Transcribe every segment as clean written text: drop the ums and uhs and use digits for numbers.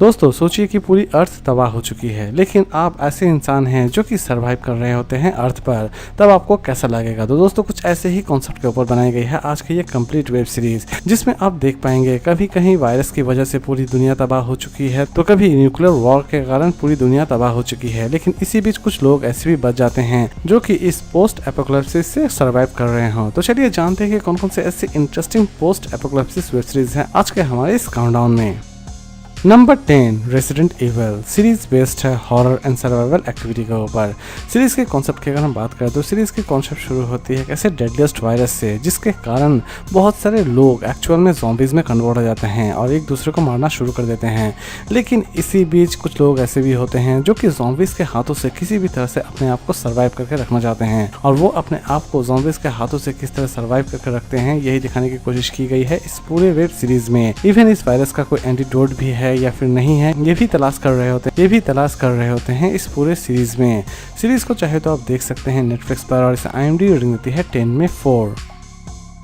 दोस्तों सोचिए कि पूरी अर्थ तबाह हो चुकी है, लेकिन आप ऐसे इंसान हैं जो कि सरवाइव कर रहे होते हैं अर्थ पर, तब आपको कैसा लगेगा। तो दोस्तों कुछ ऐसे ही कॉन्सेप्ट के ऊपर बनाई गई है आज की ये कंप्लीट वेब सीरीज, जिसमें आप देख पाएंगे कभी कहीं वायरस की वजह से पूरी दुनिया तबाह हो चुकी है, तो कभी न्यूक्लियर वॉर के कारण पूरी दुनिया तबाह हो चुकी है, लेकिन इसी बीच कुछ लोग ऐसे भी बच जाते हैं जो कि इस पोस्ट एपोकलिप्सिस से सर्वाइव कर रहे हो। तो चलिए जानते हैं कि कौन कौन से ऐसे interesting post apocalypse web series है आज के हमारे इस काउंटडाउन में। Number 10 resident evil series based है हॉरर एंड सर्वाइवल एक्टिविटी के ऊपर। सीरीज के कॉन्सेप्ट की अगर हम बात करें तो सीरीज की कॉन्सेप्ट शुरू होती है कैसे डेडलिएस्ट वायरस से, जिसके कारण बहुत सारे लोग एक्चुअल में ज़ॉम्बीज में कन्वर्ट हो जाते हैं और एक दूसरे को मारना शुरू कर देते हैं। लेकिन इसी बीच कुछ लोग ऐसे भी होते हैं जो कि ज़ॉम्बीज के हाथों से किसी भी तरह से अपने आप को सर्वाइव करके रखना चाहते हैं, और वो अपने आप को ज़ॉम्बीज के हाथों से किस तरह सर्वाइव करके रखते हैं यही दिखाने की कोशिश की गई है इस पूरे वेब सीरीज में। इवन इस वायरस का कोई एंटीडोट भी है या फिर नहीं है, ये भी तलाश कर रहे होते हैं इस पूरे सीरीज में। सीरीज को चाहे तो आप देख सकते हैं नेटफ्लिक्स पर, और इसे IMDb रेटिंग देती है 10 में 4।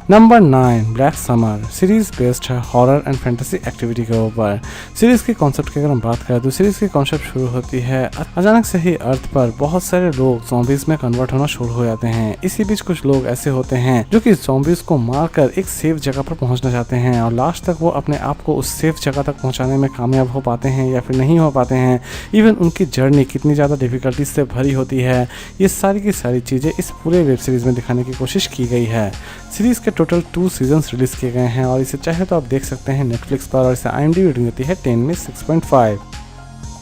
Number 9 black summer series based है हॉरर एंड फैंटेसी एक्टिविटी के ऊपर। सीरीज के कॉन्सेप्ट की अगर हम बात करें तो सीरीज की कॉन्सेप्ट शुरू होती है अचानक से ही अर्थ पर बहुत सारे लोग ज़ॉम्बीज में कन्वर्ट होना शुरू हो जाते हैं। इसी बीच कुछ लोग ऐसे होते हैं जो कि ज़ॉम्बीज को मारकर एक सेफ जगह पर पहुंचना चाहते हैं, और लास्ट तक वो अपने आप को उस सेफ जगह तक पहुंचाने में कामयाब हो पाते हैं या फिर नहीं हो पाते हैं। इवन उनकी जर्नी कितनी ज़्यादा डिफिकल्टीज से भरी होती है, ये सारी की सारी चीज़ें इस पूरे वेब सीरीज में दिखाने की कोशिश की गई है। सीरीज के टोटल 2 सीजन्स रिलीज किए गए हैं, और इसे चाहे तो आप देख सकते हैं नेटफ्लिक्स पर, और इसे IMDb रेटिंग देती है 10 में 6.5।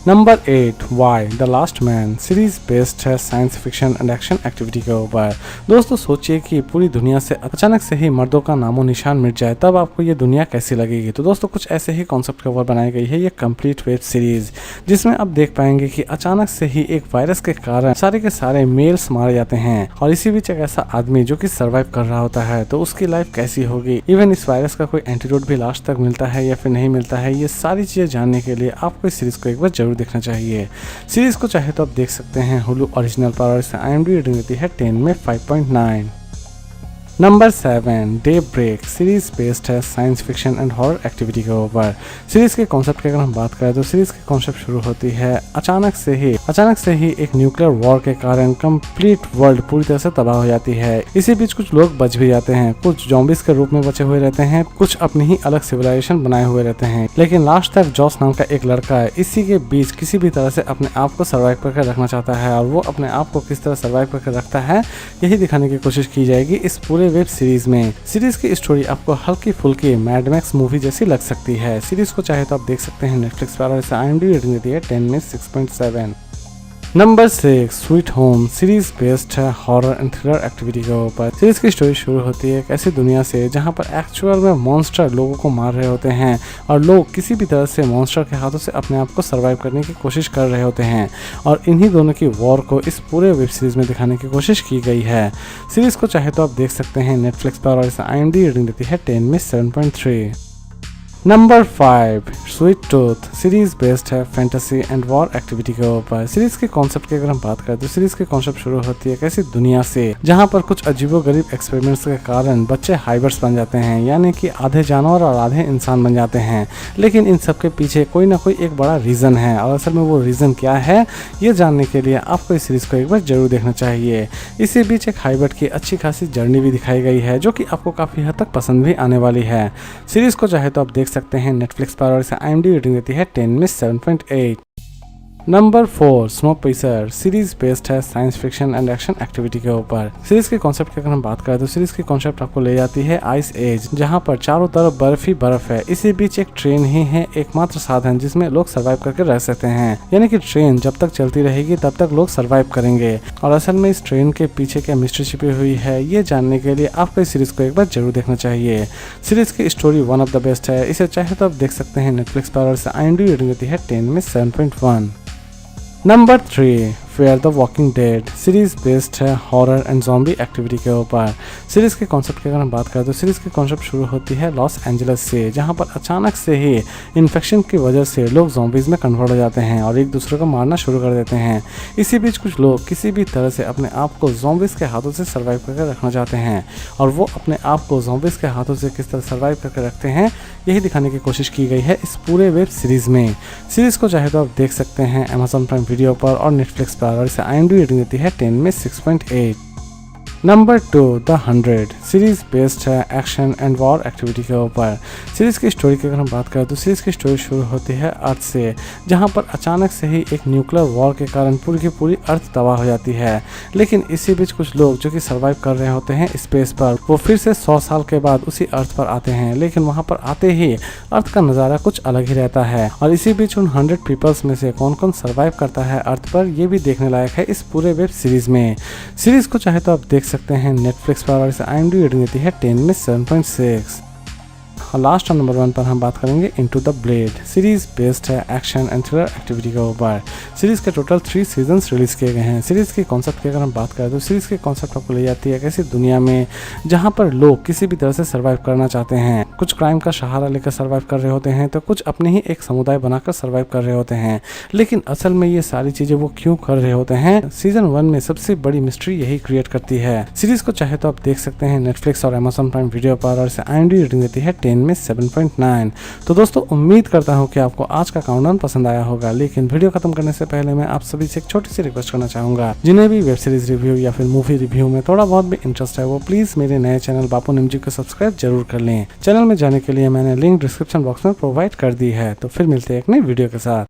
Number 8 Y the last man series based है science fiction and action activity के ऊपर। दोस्तों सोचिए कि पूरी दुनिया से अचानक से ही मर्दों का नामो निशान मिट जाए, तब आपको ये दुनिया कैसी लगेगी। तो दोस्तों कुछ ऐसे ही कॉन्सेप्ट के ऊपर बनाई गई है ये कंप्लीट वेब सीरीज, जिसमें आप देख पाएंगे कि अचानक से ही एक वायरस के कारण सारे के सारे मेल्स मारे जाते हैं, और इसी बीच एक ऐसा आदमी जो कि सर्वाइव कर रहा होता है, तो उसकी लाइफ कैसी होगी। इवन इस वायरस का कोई एंटीडोट भी लास्ट तक मिलता है या फिर नहीं मिलता है, ये सारी चीजें जानने के लिए आपको इस सीरीज को एक बार जरूर देखना चाहिए। सीरीज को चाहे तो आप देख सकते हैं हुलू ओरिजिनल पर, और इसे IMDb रेटिंग देती है 10 में 5.9। Number 7 day break series based है science fiction and horror activity के ऊपर। सीरीज के कॉन्सेप्ट की अगर हम बात करें तो सीरीज की कॉन्सेप्ट शुरू होती है अचानक से ही एक न्यूक्लियर वॉर के कारण कंप्लीट वर्ल्ड पूरी तरह से तबाह हो जाती है। इसी बीच कुछ लोग बच भी जाते हैं, कुछ ज़ॉम्बीज के रूप में बचे हुए रहते हैं, कुछ अपनी ही अलग सिविलाइजेशन बनाए हुए रहते हैं, लेकिन लास्ट तक जॉस नाम का एक लड़का है इसी के बीच किसी भी तरह से अपने आप को सर्वाइव करके रखना चाहता है, और वो अपने आप को किस तरह सर्वाइव करके रखता है यही दिखाने की कोशिश की जाएगी इस पूरे वेब सीरीज में। सीरीज की स्टोरी आपको हल्की फुल्की मैड मैक्स मूवी जैसी लग सकती है। सीरीज को चाहे तो आप देख सकते हैं नेटफ्लिक्स पर, और इसे IMDb रेटिंग देती है 10 में 6.7। Number 6 sweet home series based है हॉरर एंड थ्रिलर एक्टिविटी के ऊपर। सीरीज की स्टोरी शुरू होती है एक ऐसी दुनिया से जहां पर एक्चुअल में मॉन्स्टर लोगों को मार रहे होते हैं, और लोग किसी भी तरह से मॉन्स्टर के हाथों से अपने आप को सर्वाइव करने की कोशिश कर रहे होते हैं, और इन्हीं दोनों की वॉर को इस पूरे वेब सीरीज में दिखाने की कोशिश की गई है। सीरीज को चाहे तो आप देख सकते हैं नेटफ्लिक्स पर, और इसे IMDb रेटिंग देती है 10 में 7.3। Number 5 sweet tooth series based है फैंटेसी एंड वॉर एक्टिविटी के ऊपर। सीरीज के कॉन्सेप्ट की अगर हम बात करें तो सीरीज के कॉन्सेप्ट शुरू होती है ऐसी दुनिया से जहां पर कुछ अजीबोगरीब एक्सपेरिमेंट्स के कारण बच्चे हाइब्रिड्स बन जाते हैं, यानी कि आधे जानवर और आधे इंसान बन जाते हैं। लेकिन इन सब के पीछे कोई ना कोई एक बड़ा रीज़न है, और असल में वो रीज़न क्या है ये जानने के लिए आपको इस सीरीज़ को एक बार जरूर देखना चाहिए। इसी बीच एक हाइब्रिड की अच्छी खासी जर्नी भी दिखाई गई है जो कि आपको काफ़ी हद तक पसंद भी आने वाली है। सीरीज़ को चाहे तो आप देख सकते हैं नेटफ्लिक्स पर, और इसे IMDb रेटिंग देती है 10 में 7.8। नंबर 4 स्नोपीसर सीरीज बेस्ड है science fiction and action activity के ऊपर। सीरीज के कॉन्सेप्ट की अगर हम बात करें तो सीरीज की कॉन्सेप्ट आपको ले जाती है आइस एज, जहां पर चारों तरफ बर्फ ही बर्फ है। इसी बीच एक ट्रेन ही है एकमात्र साधन जिसमें लोग सर्वाइव करके रह सकते हैं, यानी कि ट्रेन जब तक चलती रहेगी तब तक लोग सर्वाइव करेंगे। और असल में इस ट्रेन के पीछे क्या मिस्ट्री छिपी हुई है ये जानने के लिए आपको इस सीरीज को एक बार जरूर देखना चाहिए। सीरीज की story one of the best है, इसे चाहे तो आप देख सकते हैं नेटफ्लिक्स पर, और इसे IMDb रेटिंग देती है 10 में 7.1। Number 3 fair the walking dead series based है हॉरर एंड ज़ॉम्बी एक्टिविटी के ऊपर। सीरीज के कॉन्सेप्ट की अगर हम बात करें तो सीरीज की कॉन्सेप्ट शुरू होती है लॉस एंजलिस से, जहां पर अचानक से ही इन्फेक्शन की वजह से लोग ज़ॉम्बीज में कन्वर्ट हो जाते हैं और एक दूसरे को मारना शुरू कर देते हैं। इसी बीच कुछ लोग किसी भी तरह से अपने आप को ज़ॉम्बीज के हाथों से सर्वाइव करके रखना चाहते हैं, और वो अपने आप को ज़ॉम्बीज के हाथों से किस तरह सर्वाइव करके रखते हैं यही दिखाने की कोशिश की गई है इस पूरे वेब सीरीज में। सीरीज को चाहे तो आप देख सकते हैं अमेज़न प्राइम वीडियो पर और नेटफ्लिक्स पर, और इसे IMDb रेटिंग देती है 10 में 6.8। नंबर 2 द 100 सीरीज बेस्ड है एक्शन एंड वॉर एक्टिविटी के ऊपर। सीरीज की स्टोरी की अगर हम बात करें तो सीरीज की स्टोरी शुरू होती है अर्थ से, जहां पर अचानक से ही एक न्यूक्लियर वॉर के कारण पूरी की पूरी अर्थ तबाह हो जाती है। लेकिन इसी बीच कुछ लोग जो कि सर्वाइव कर रहे होते हैं स्पेस पर, वो फिर से 100 साल के बाद उसी अर्थ पर आते हैं। लेकिन वहां पर आते ही अर्थ का नज़ारा कुछ अलग ही रहता है, और इसी बीच उन 100 पीपल्स में से कौन कौन सर्वाइव करता है अर्थ पर, ये भी देखने लायक है इस पूरे वेब सीरीज में। सीरीज को चाहे तो आप देख सकते हैं नेटफ्लिक्स पर, और इसे IMDb रेटिंग देती है 10 में 7.6। और लास्ट और नंबर 1 पर हम बात करेंगे into the blade series based है एक्शन एंड थ्रिलर एक्टिविटी के ऊपर। सीरीज के टोटल 3 सीजन्स रिलीज किए गए हैं। सीरीज की कॉन्सेप्ट की अगर हम बात करें तो सीरीज की कॉन्सेप्ट आपको ले जाती है ऐसी दुनिया में जहां पर लोग किसी भी तरह से सर्वाइव करना चाहते हैं। कुछ क्राइम का सहारा लेकर सर्वाइव कर रहे होते हैं तो कुछ अपने ही एक समुदाय बनाकर सर्वाइव कर रहे होते हैं। लेकिन असल में ये सारी चीजें वो क्यों कर रहे होते हैं, सीजन 1 में सबसे बड़ी मिस्ट्री यही क्रिएट करती है। सीरीज को चाहे तो आप देख सकते हैं नेटफ्लिक्स और अमेज़न प्राइम वीडियो पर, और इसे IMDb रेटिंग देती है 10 में 7.9। तो दोस्तों उम्मीद करता हूं कि आपको आज का काउंटडाउन पसंद आया होगा, लेकिन वीडियो खत्म करने से पहले मैं आप सभी से एक छोटी सी रिक्वेस्ट करना चाहूंगा। जिन्हें भी वेब सीरीज रिव्यू या फिर मूवी रिव्यू में थोड़ा बहुत भी इंटरेस्ट है वो प्लीज मेरे नए चैनल बापू निमजी को सब्सक्राइब जरूर कर लें। चैनल में जाने के लिए मैंने लिंक डिस्क्रिप्शन बॉक्स में प्रोवाइड कर दी है। तो फिर मिलते हैं एक नई वीडियो के साथ।